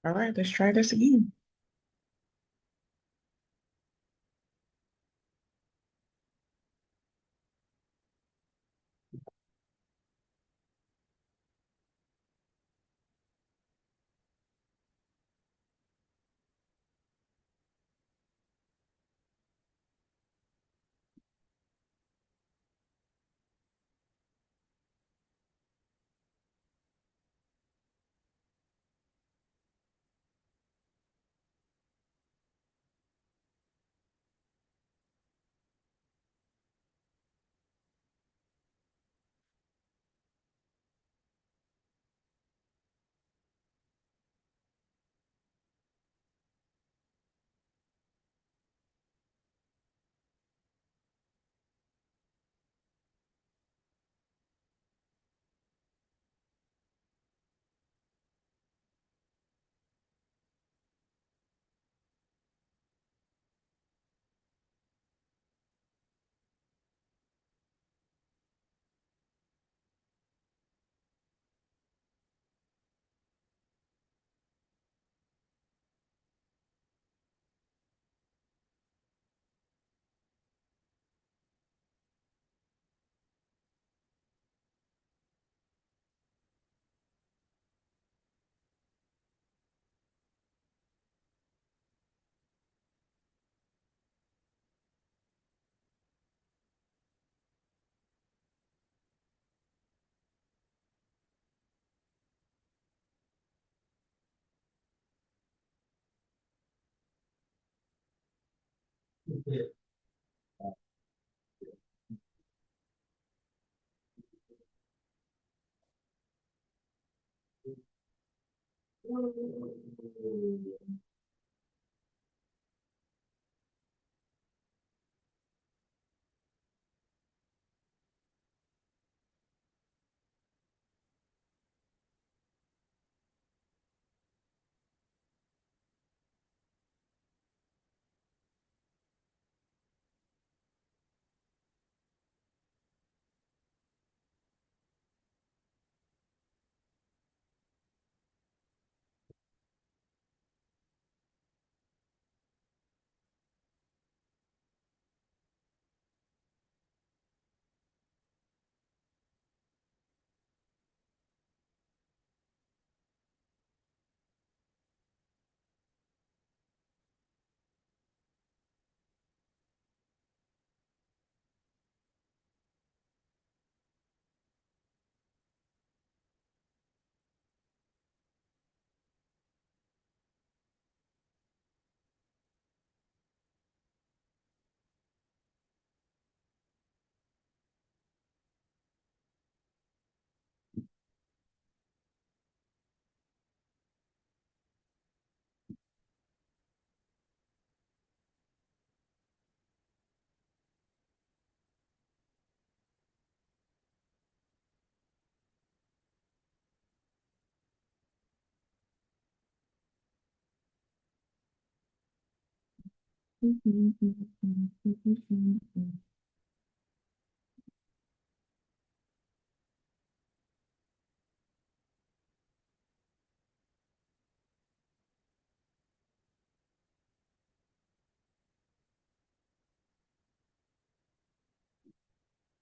All right, let's try this again.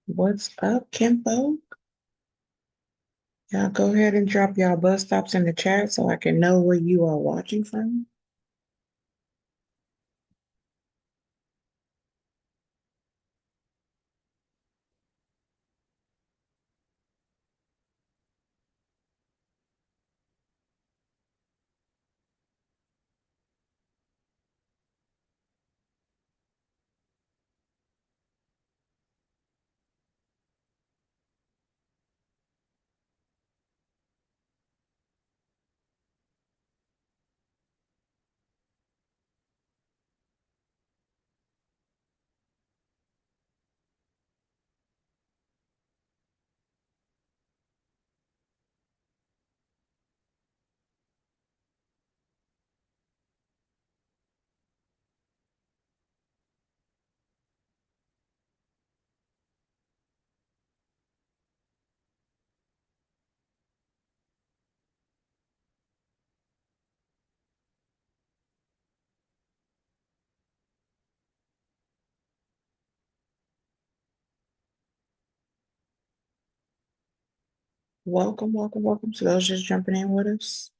What's up, Kimbo? Y'all go ahead and drop y'all bus stops in the chat so I can know where you are watching from. Welcome, welcome, welcome to those just jumping in with us.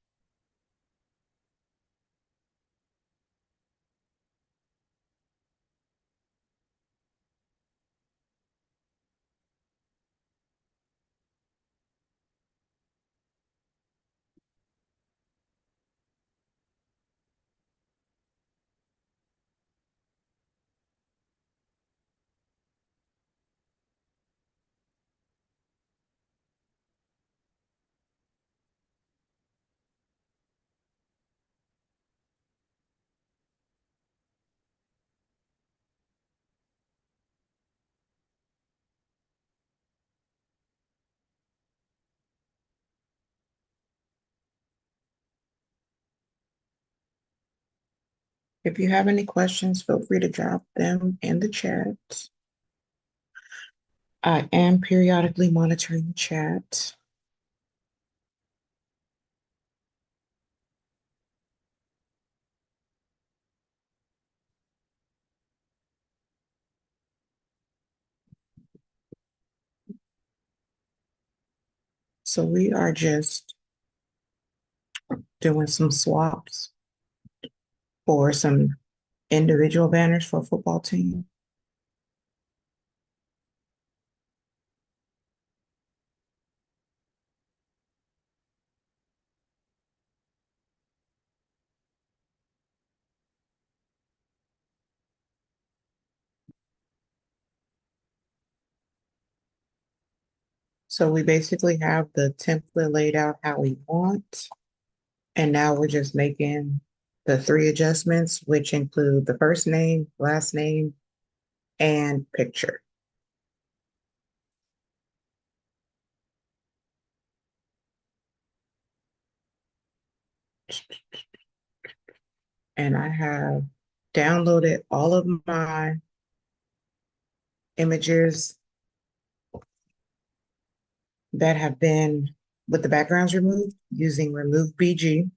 If you have any questions, feel free to drop them in the chat. I am periodically monitoring the chat. So we are just doing some swaps for some individual banners for a football team. So we basically have the template laid out how we want. And now we're just making the three adjustments, which include the first name, last name, and picture. And I have downloaded all of my images that have been with the backgrounds removed using Remove BG.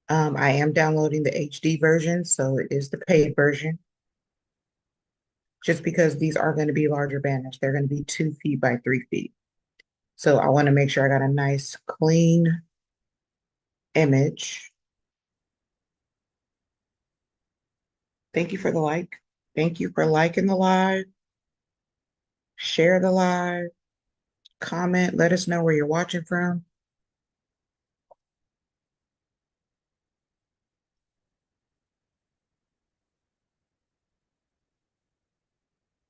I am downloading the HD version, so it is the paid version, just because these are going to be larger banners. They're going to be 2 feet by 3 feet. So I want to make sure I got a nice clean image. Thank you for the like. Thank you for liking the live. Share the live. Comment. Let us know where you're watching from.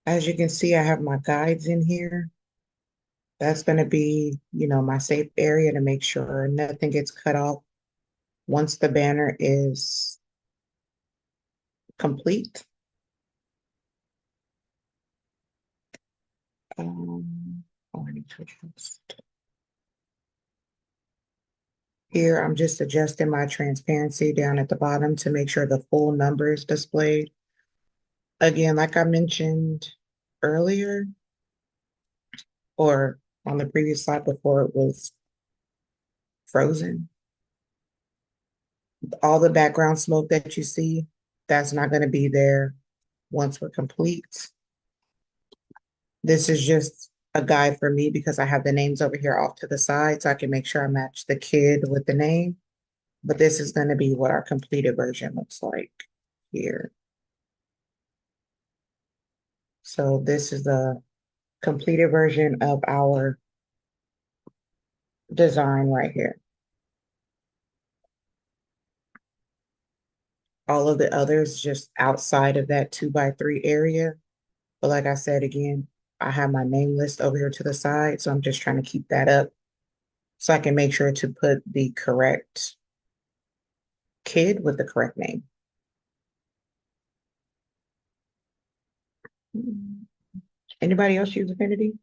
As you can see, I have my guides in here. That's going to be, my safe area to make sure nothing gets cut off once the banner is complete. I need to adjust. Here, I'm just adjusting my transparency down at the bottom to make sure the full number is displayed. Again, like I mentioned earlier, or on the previous slide before it was frozen, all the background smoke that you see, that's not going to be there once we're complete. This is just a guide for me because I have the names over here off to the side so I can make sure I match the kid with the name. But this is going to be what our completed version looks like here. So this is the completed version of our design right here. All of the others just outside of that 2 by 3 area. But like I said, again, I have my name list over here to the side. So I'm just trying to keep that up so I can make sure to put the correct kid with the correct name. Anybody else use Affinity?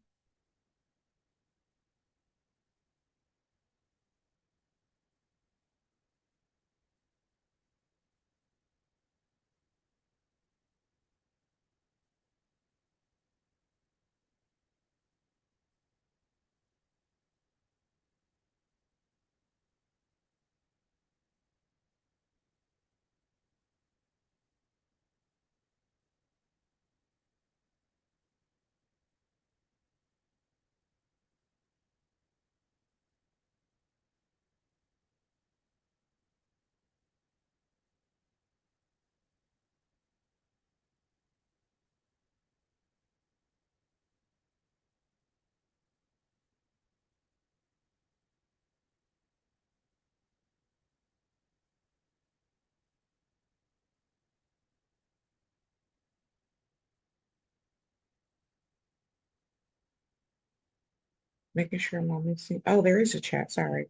Making sure I'm not missing. Oh, there is a chat. Sorry.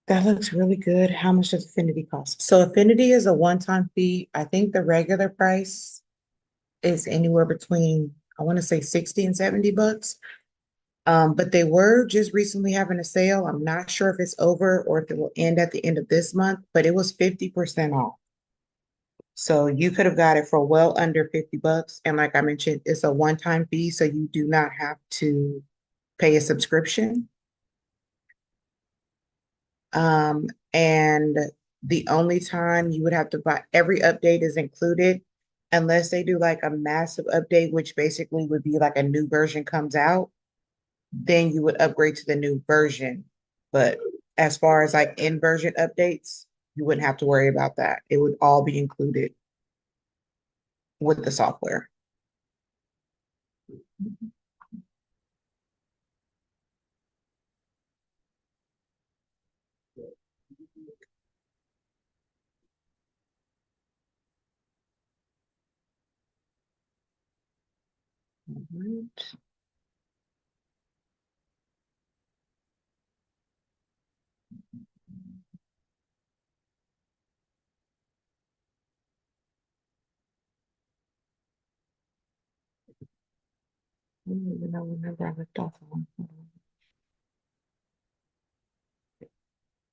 That looks really good. How much does Affinity cost? So Affinity is a one-time fee. I think the regular price is anywhere between, I want to say 60 and 70 bucks. But they were just recently having a sale. I'm not sure if it's over or if it will end at the end of this month, but it was 50% off. So you could have got it for well under 50 bucks. And like I mentioned, it's a one-time fee, so you do not have to pay a subscription. And the only time you would have to buy, every update is included unless they do like a massive update, which basically would be like a new version comes out, then you would upgrade to the new version. But as far as like in version updates, you wouldn't have to worry about that. It would all be included with the software. All right. I don't even know whenever I left off on.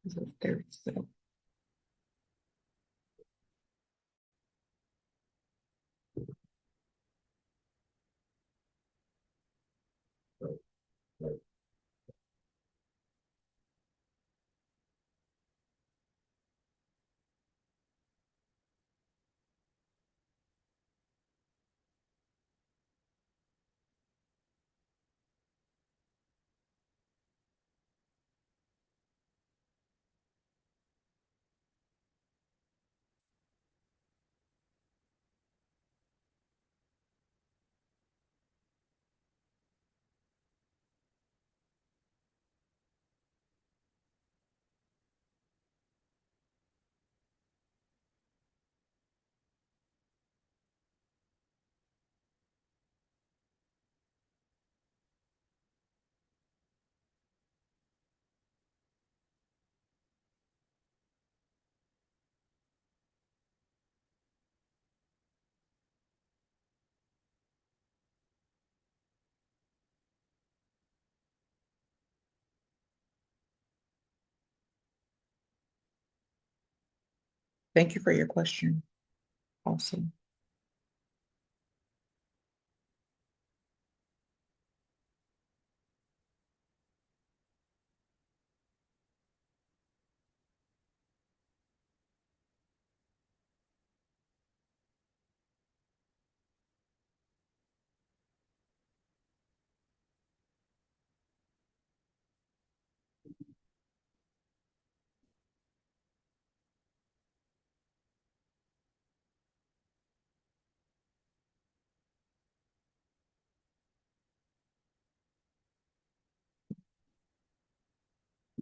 This is there, so. Thank you for your question. Awesome.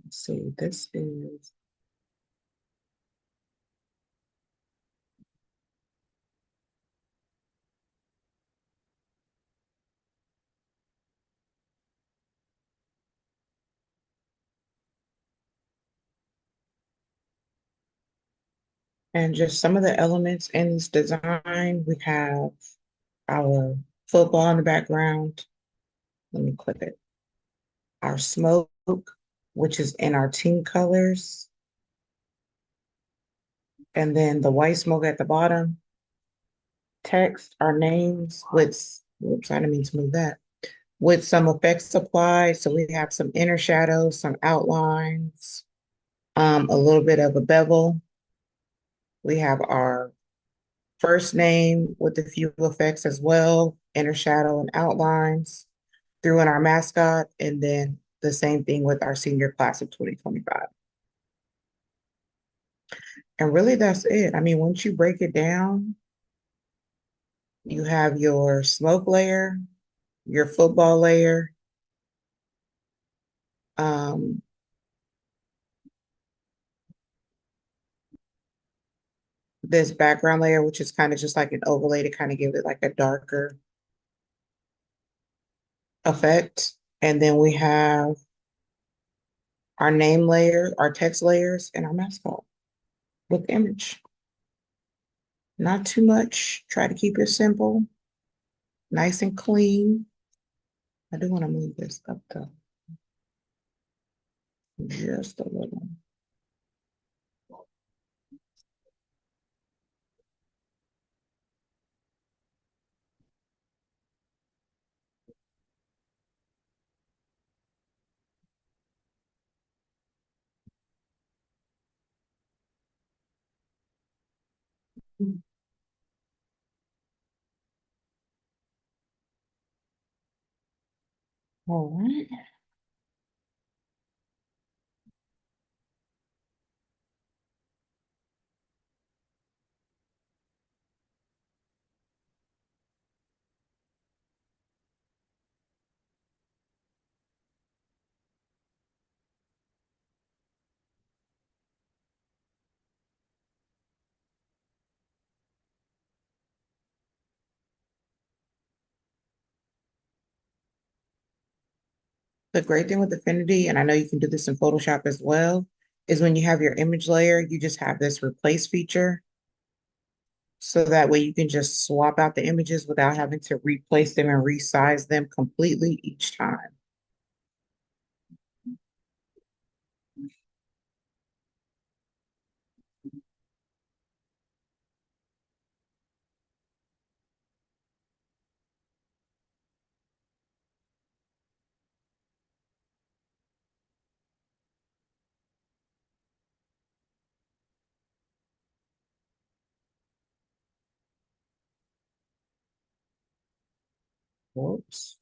Let's see, this is, and just some of the elements in this design. We have our football in the background. Let me click it. Our smoke, which is in our team colors. And then the white smoke at the bottom. Text, our names with, whoops, I didn't mean to move that. With some effects applied. So we have some inner shadows, some outlines, a little bit of a bevel. We have our first name with a few effects as well, inner shadow and outlines, threw in our mascot, and then the same thing with our senior class of 2025. And really that's it. I mean, once you break it down, you have your smoke layer, your football layer, um, this background layer, which is kind of just like an overlay to kind of give it like a darker effect. And then we have our name layer, our text layers, and our mascot with image. Not too much. Try to keep it simple, nice and clean. I do want to move this up though, just a little. All right. The great thing with Affinity, and I know you can do this in Photoshop as well, is when you have your image layer, you just have this replace feature. So that way you can just swap out the images without having to replace them and resize them completely each time. Whoops.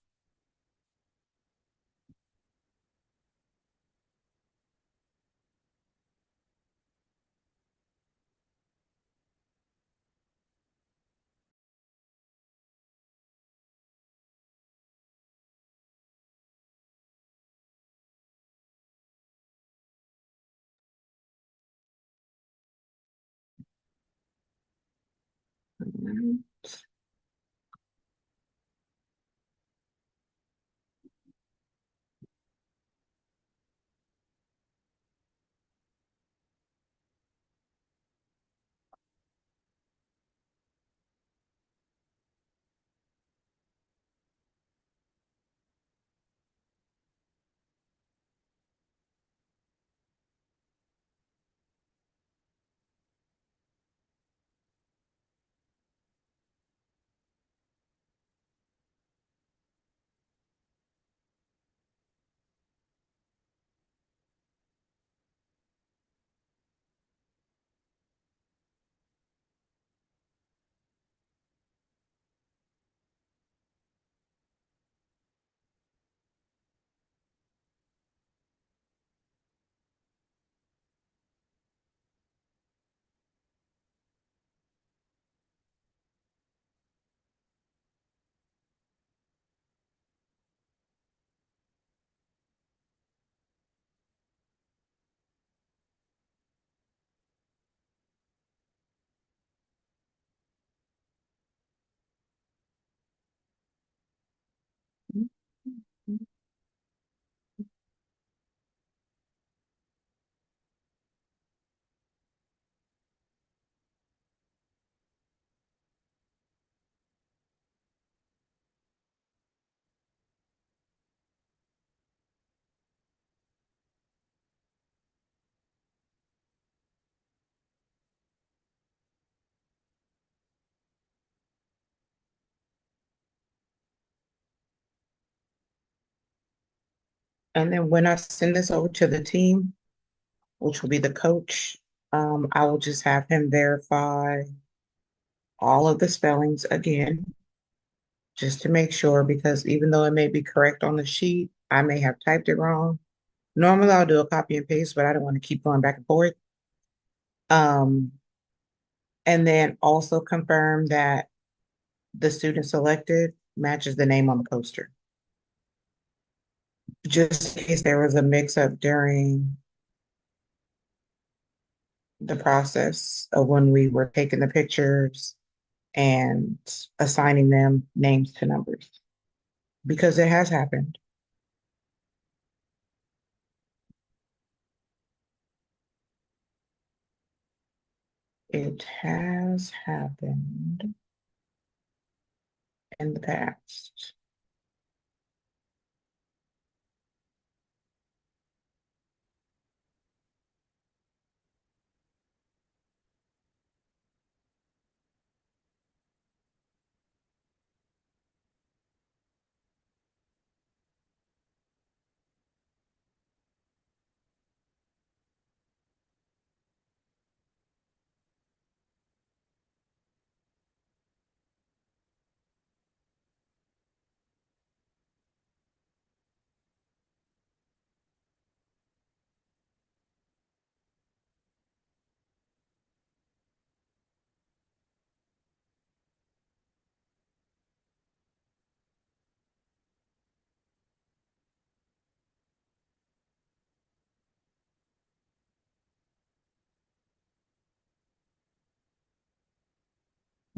And then when I send this over to the team, which will be the coach, I will just have him verify all of the spellings again, just to make sure, because even though it may be correct on the sheet, I may have typed it wrong. Normally I'll do a copy and paste, but I don't want to keep going back and forth. Um, and then also confirm that the student selected matches the name on the poster. Just in case there was a mix up during the process of when we were taking the pictures and assigning them names to numbers, because it has happened. It has happened in the past.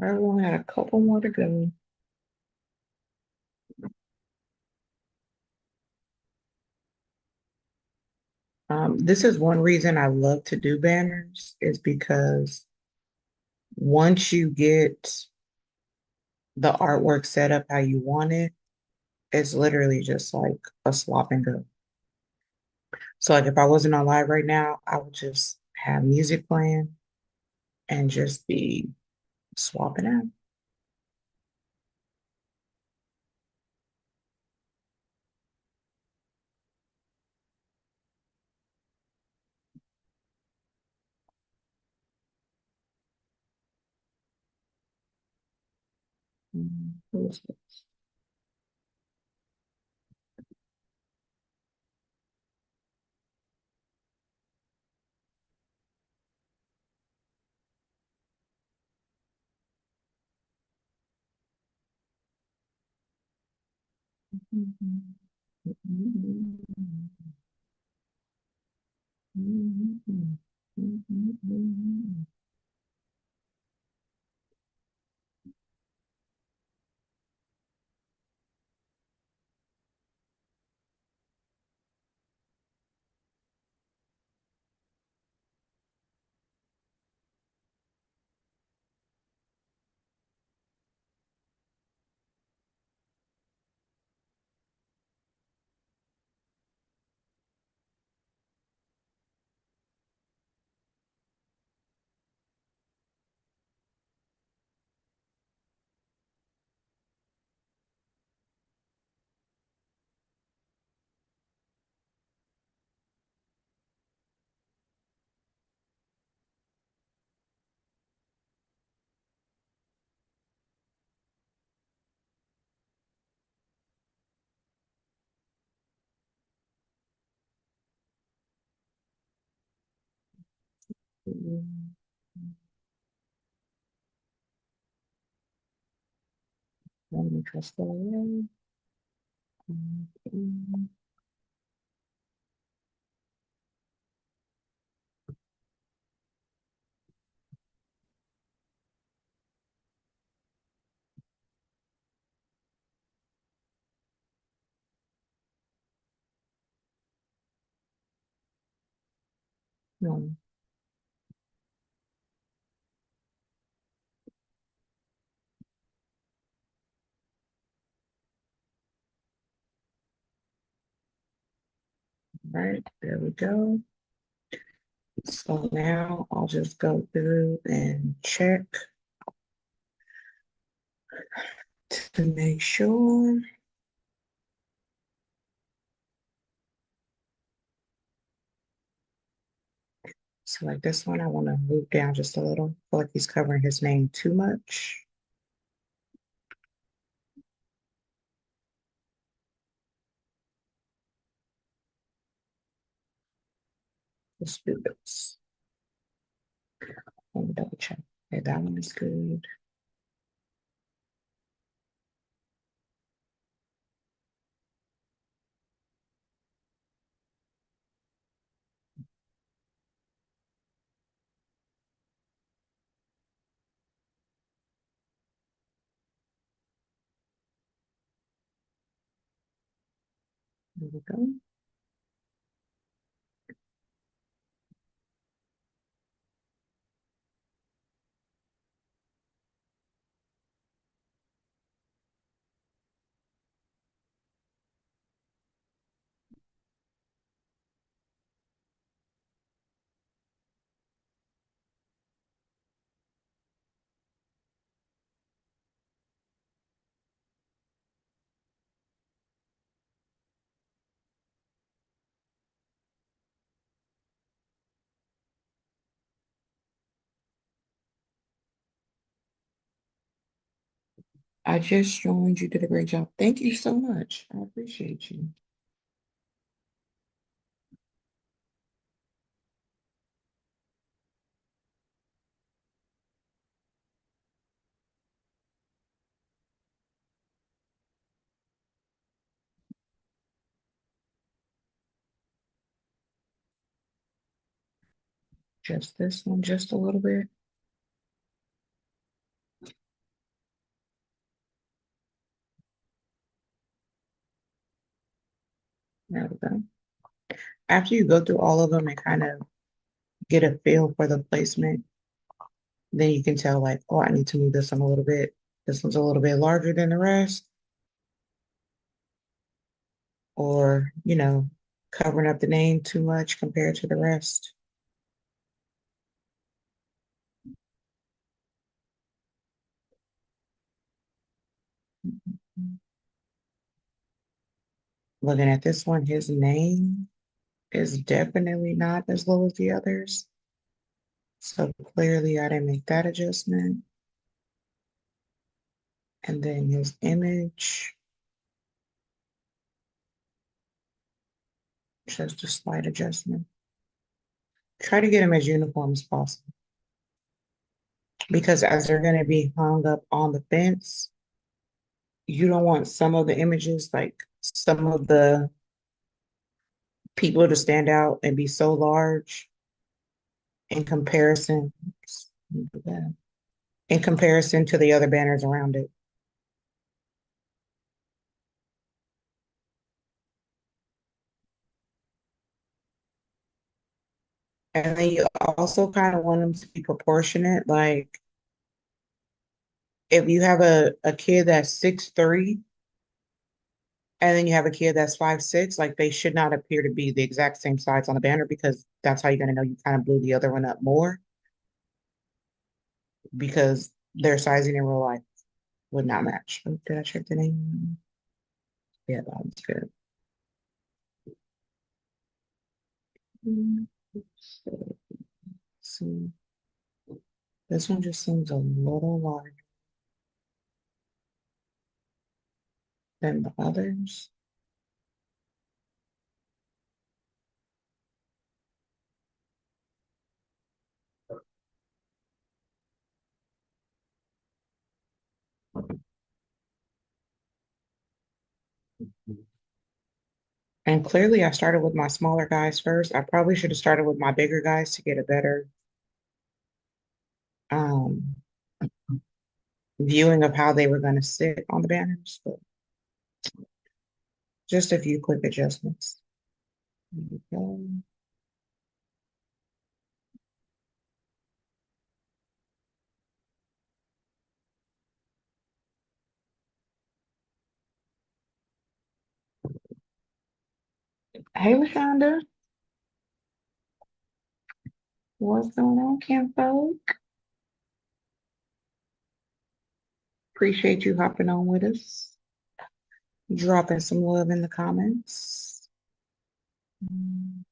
I only had a couple more to go. This is one reason I love to do banners is because once you get the artwork set up how you want it, it's literally just like a swap and go. So like if I wasn't on live right now, I would just have music playing and just be swapping out. Who is this? Let me trust the way. No, right, there we go. So now I'll just go through and check to make sure. So like this one, I want to move down just a little. I feel like he's covering his name too much. Let's do this. Let me double check. Okay, that one is good. There we go. I just joined. You did a great job. Thank you so much. I appreciate you. Just this one, just a little bit. There we go. After you go through all of them and kind of get a feel for the placement, then you can tell like, oh, I need to move this one a little bit. This one's a little bit larger than the rest, or, covering up the name too much compared to the rest. Looking at this one, his name is definitely not as low as the others. So clearly I didn't make that adjustment. And then his image, just a slight adjustment. Try to get them as uniform as possible because as they're going to be hung up on the fence, you don't want some of the images, like some of the people to stand out and be so large in comparison, in comparison to the other banners around it. And then you also kind of want them to be proportionate. Like if you have a kid that's 6'3", and then you have a kid that's 5'6", like they should not appear to be the exact same size on the banner because that's how you're gonna know you kind of blew the other one up more because their sizing in real life would not match. Oh, did I check the name? Yeah, that was good. So, see, this one just seems a little larger than the others. And clearly I started with my smaller guys first. I probably should have started with my bigger guys to get a better um, viewing of how they were going to sit on the banners, but just a few quick adjustments. There we go. Hey, LaShonda, what's going on, Kinfolk? Appreciate you hopping on with us, dropping some love in the comments.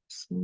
So,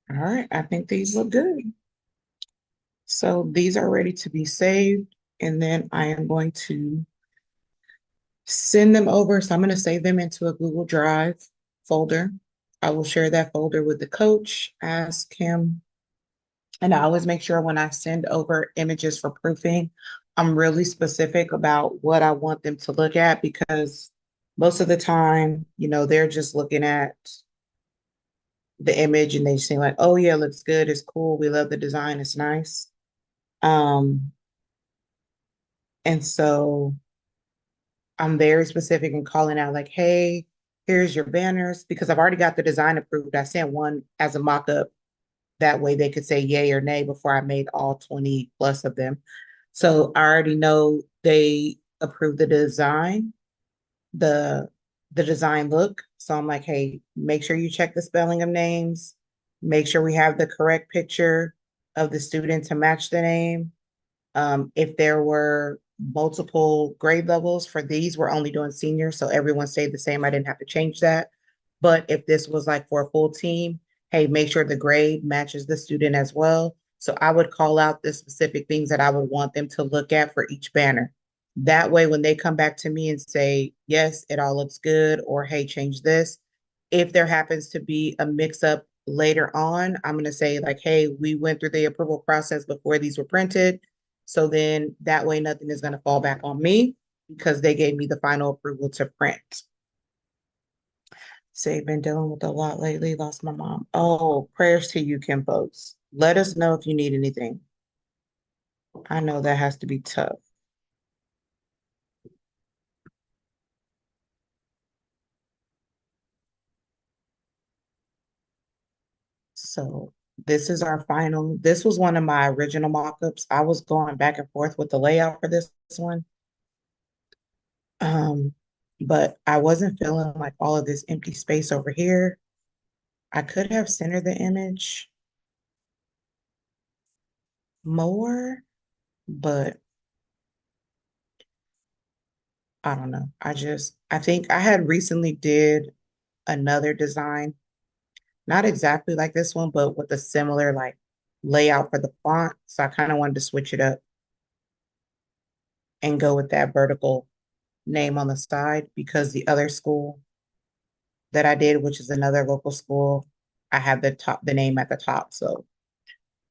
all right, I think these look good. So these are ready to be saved, and then I am going to send them over. So I'm going to save them into a Google Drive folder. I will share that folder with the coach, ask him, and I always make sure when I send over images for proofing, I'm really specific about what I want them to look at because most of the time, they're just looking at the image and they say like, oh yeah, looks good, it's cool, we love the design, it's nice. Um, and so I'm very specific in calling out like, hey, here's your banners, because I've already got the design approved. I sent one as a mock-up. That way they could say yay or nay before I made all 20 plus of them. So I already know they approved the design, the the design look. So I'm like, hey, make sure you check the spelling of names. Make sure we have the correct picture of the student to match the name. If there were multiple grade levels for these, we're only doing seniors, so everyone stayed the same. I didn't have to change that. But if this was like for a full team, hey, make sure the grade matches the student as well. So I would call out the specific things that I would want them to look at for each banner. That way, when they come back to me and say, yes, it all looks good, or hey, change this, if there happens to be a mix up later on, I'm going to say, like, hey, we went through the approval process before these were printed. So then that way, nothing is going to fall back on me because they gave me the final approval to print. Say, been dealing with a lot lately. Lost my mom. Oh, prayers to you, Kim folks. Let us know if you need anything. I know that has to be tough. So this is our final. This was one of my original mock-ups. I was going back and forth with the layout for this one. Um, but I wasn't feeling like all of this empty space over here. I could have centered the image more, but I don't know. I think I had recently did another design, not exactly like this one, but with a similar like layout for the font. So I kind of wanted to switch it up and go with that vertical name on the side because the other school that I did, which is another local school, I had the name at the top. So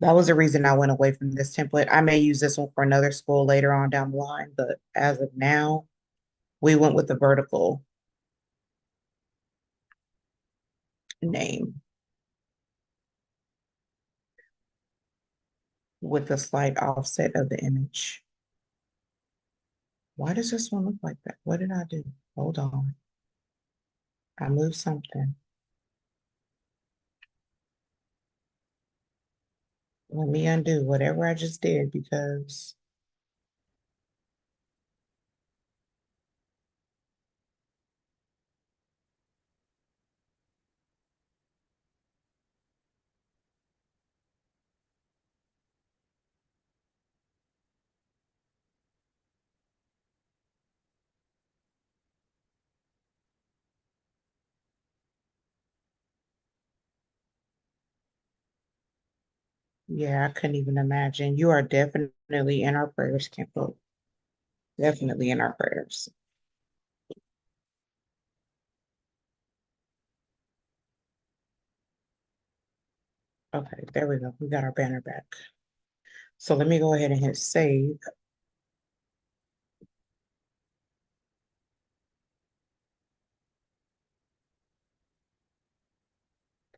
that was the reason I went away from this template. I may use this one for another school later on down the line, but as of now, we went with the vertical name with the slight offset of the image. Why does this one look like that? What did I do? Hold on. I moved something. Let me undo whatever I just did because yeah, I couldn't even imagine. You are definitely in our prayers, Kimbo. Definitely in our prayers. Okay, there we go. We got our banner back. So let me go ahead and hit save.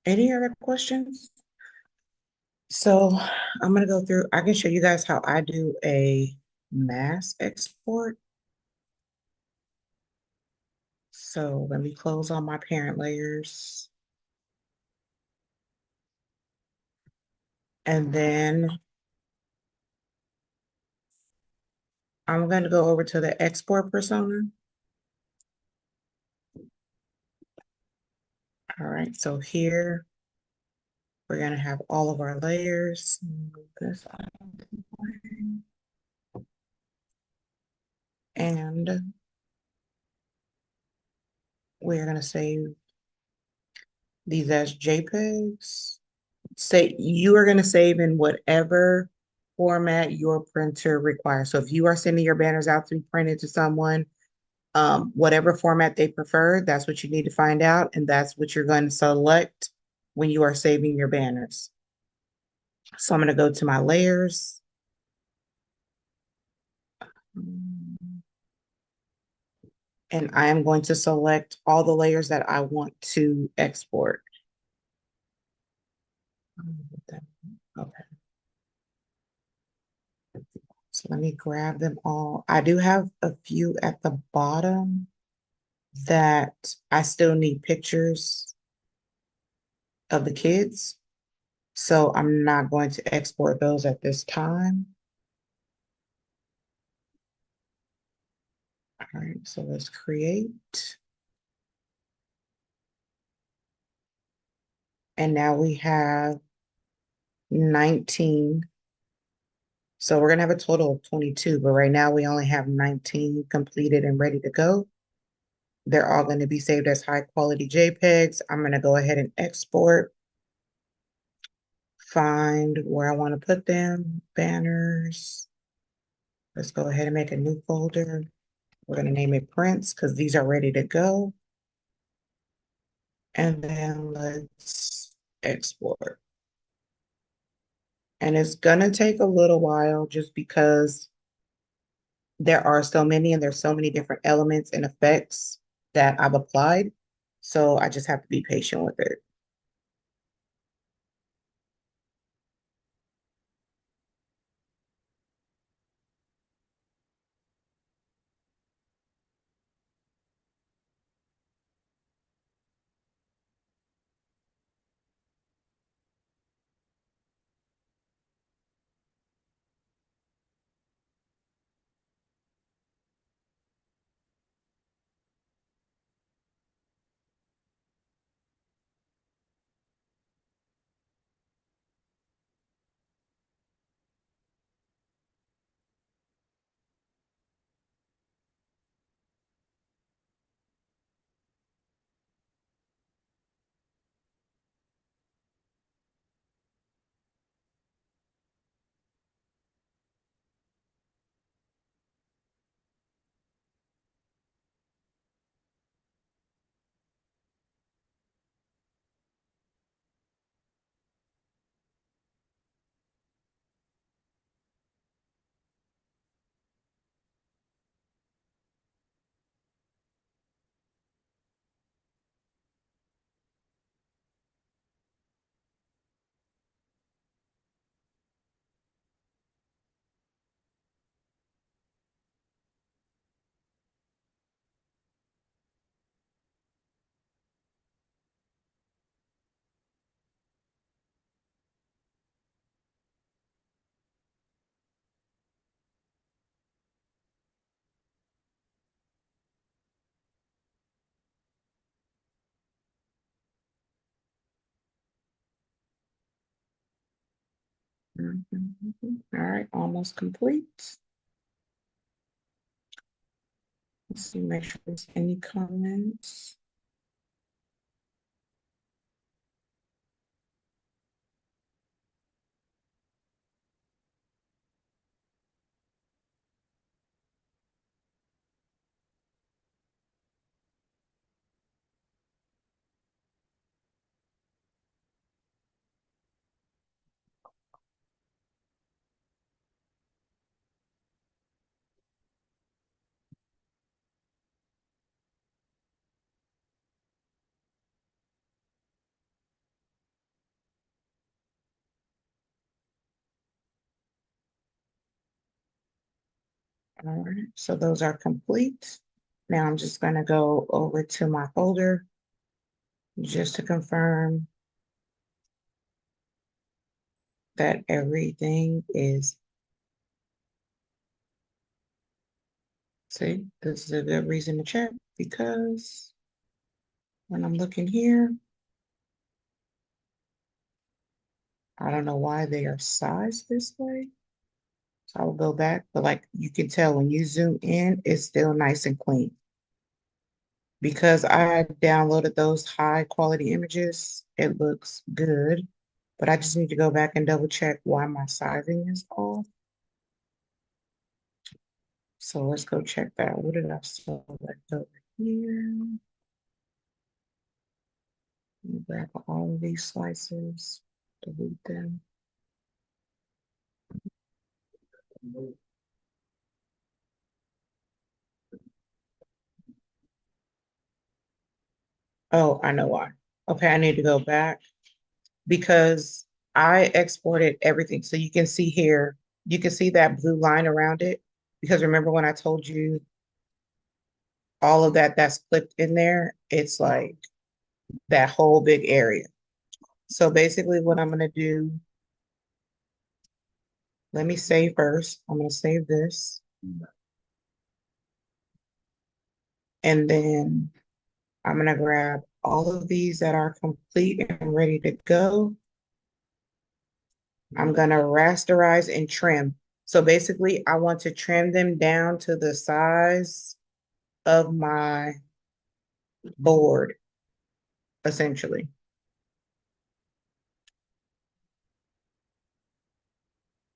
Any other questions? So I'm gonna go through, I can show you guys how I do a mass export. So let me close all my parent layers. And then I'm gonna go over to the export persona. All right, so here we're gonna have all of our layers. Move this out of the way. And we're gonna save these as JPEGs. Say you are gonna save in whatever format your printer requires. So if you are sending your banners out to be printed to someone, whatever format they prefer, that's what you need to find out, and that's what you're going to select when you are saving your banners. So I'm going to go to my layers. And I am going to select all the layers that I want to export. Okay. So let me grab them all. I do have a few at the bottom. that I still need pictures of the kids. So I'm not going to export those at this time. All right, so let's create. And now we have 19. So we're gonna have a total of 22, but right now we only have 19 completed and ready to go. They're all going to be saved as high quality JPEGs. I'm going to go ahead and export, find where I want to put them, banners. Let's go ahead and make a new folder. We're going to name it prints because these are ready to go. And then let's export. And it's going to take a little while just because there are so many and there's so many different elements and effects that I've applied. So I just have to be patient with it. All right, almost complete. Let's see, make sure there's any comments. All right, so those are complete. Now I'm just gonna go over to my folder just to confirm that everything is, see, this is a good reason to check because when I'm looking here, I don't know why they are sized this way. So I'll go back, but like you can tell when you zoom in, it's still nice and clean. Because I downloaded those high quality images, it looks good, but I just need to go back and double check why my sizing is off. So let's go check that. What did I select over here? Let me grab all of these slices, delete them. Oh, I know why. Okay, I need to go back because I exported everything. So you can see here, you can see that blue line around it. Because remember when I told you all of that that's clipped in there, it's like that whole big area. So basically what I'm gonna do, let me save first. I'm gonna save this. And then I'm gonna grab all of these that are complete and ready to go. I'm gonna rasterize and trim. So basically I want to trim them down to the size of my board, essentially.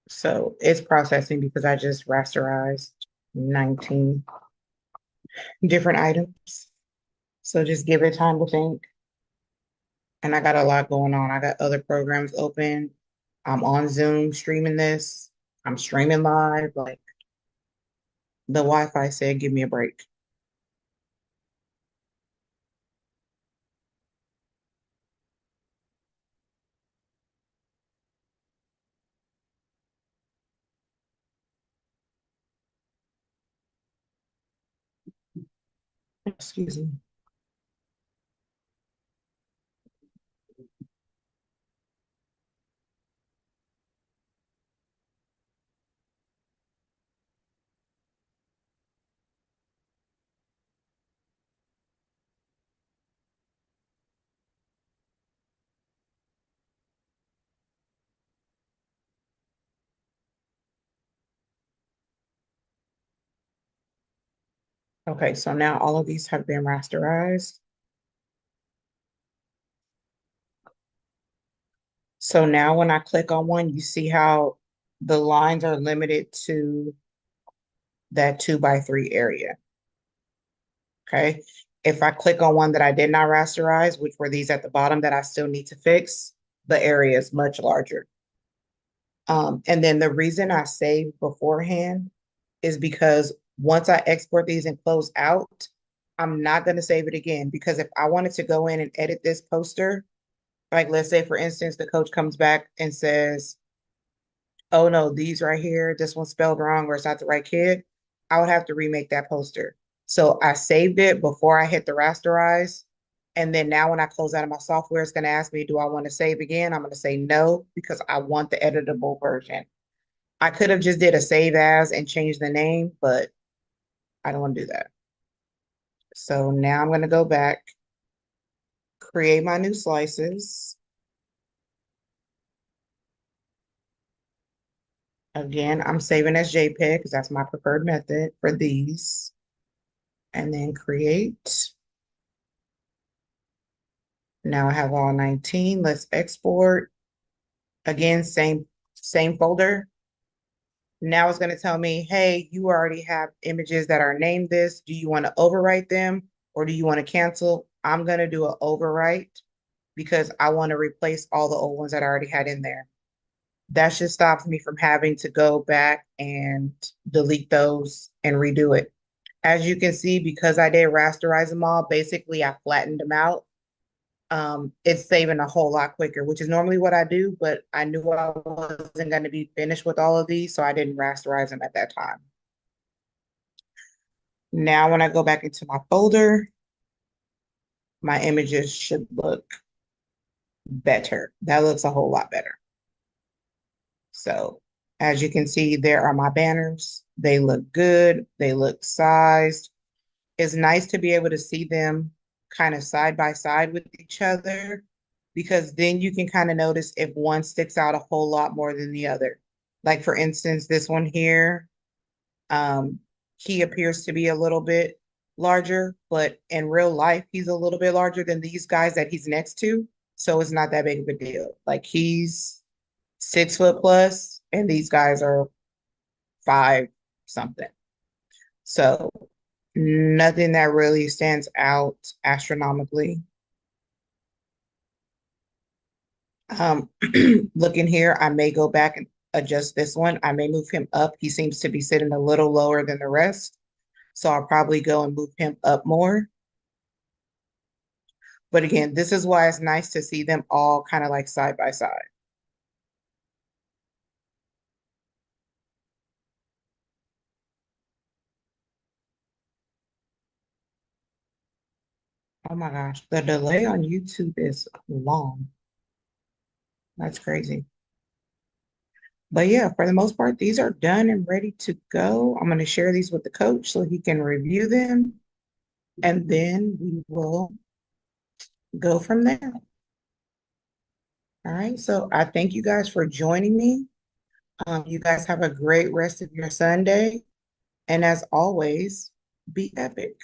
So it's processing because I just rasterized 19 different items. So just give it time to think. And I got a lot going on. I got other programs open. I'm on Zoom streaming this. I'm streaming live. Like the Wi-Fi said, give me a break. Excuse me. Okay, so now all of these have been rasterized. So now when I click on one, you see how the lines are limited to that 2x3 area. Okay. If I click on one that I did not rasterize, which were these at the bottom that I still need to fix, the area is much larger. And then the reason I save beforehand is because once I export these and close out, I'm not going to save it again because if I wanted to go in and edit this poster, like let's say for instance, the coach comes back and says, oh no, these right here, this one's spelled wrong or it's not the right kid, I would have to remake that poster. So I saved it before I hit the rasterize. And then now when I close out of my software, it's going to ask me, do I want to save again? I'm going to say no, because I want the editable version. I could have just did a save as and changed the name, but I don't want to do that. So now I'm going to go back, create my new slices. Again, I'm saving as JPEG because that's my preferred method for these. And then create. Now I have all 19. Let's export. Again, same folder. Now it's going to tell me, hey, you already have images that are named this. Do you want to overwrite them or do you want to cancel? I'm going to do an overwrite because I want to replace all the old ones that I already had in there. That just stops me from having to go back and delete those and redo it. As you can see, because I did rasterize them all, basically I flattened them out. It's saving a whole lot quicker, which is normally what I do, but I knew I wasn't going to be finished with all of these, so I didn't rasterize them at that time. Now, when I go back into my folder, my images should look better. That looks a whole lot better. So as you can see, there are my banners. They look good. They look sized. It's nice to be able to see them kind of side by side with each other because then you can kind of notice if one sticks out a whole lot more than the other. Like for instance, this one here, um, he appears to be a little bit larger, but in real life, he's a little bit larger than these guys that he's next to. So it's not that big of a deal. Like he's 6 foot plus, and these guys are 5 something. So nothing that really stands out astronomically. Um, looking here, I may go back and adjust this one. I may move him up. He seems to be sitting a little lower than the rest. So I'll probably go and move him up more. But again, this is why it's nice to see them all kind of like side by side. Oh my gosh, the delay on YouTube is long. That's crazy. But yeah, for the most part, these are done and ready to go. I'm going to share these with the coach so he can review them, and then we will go from there. All right. So I thank you guys for joining me. You guys have a great rest of your Sunday. And as always, be epic.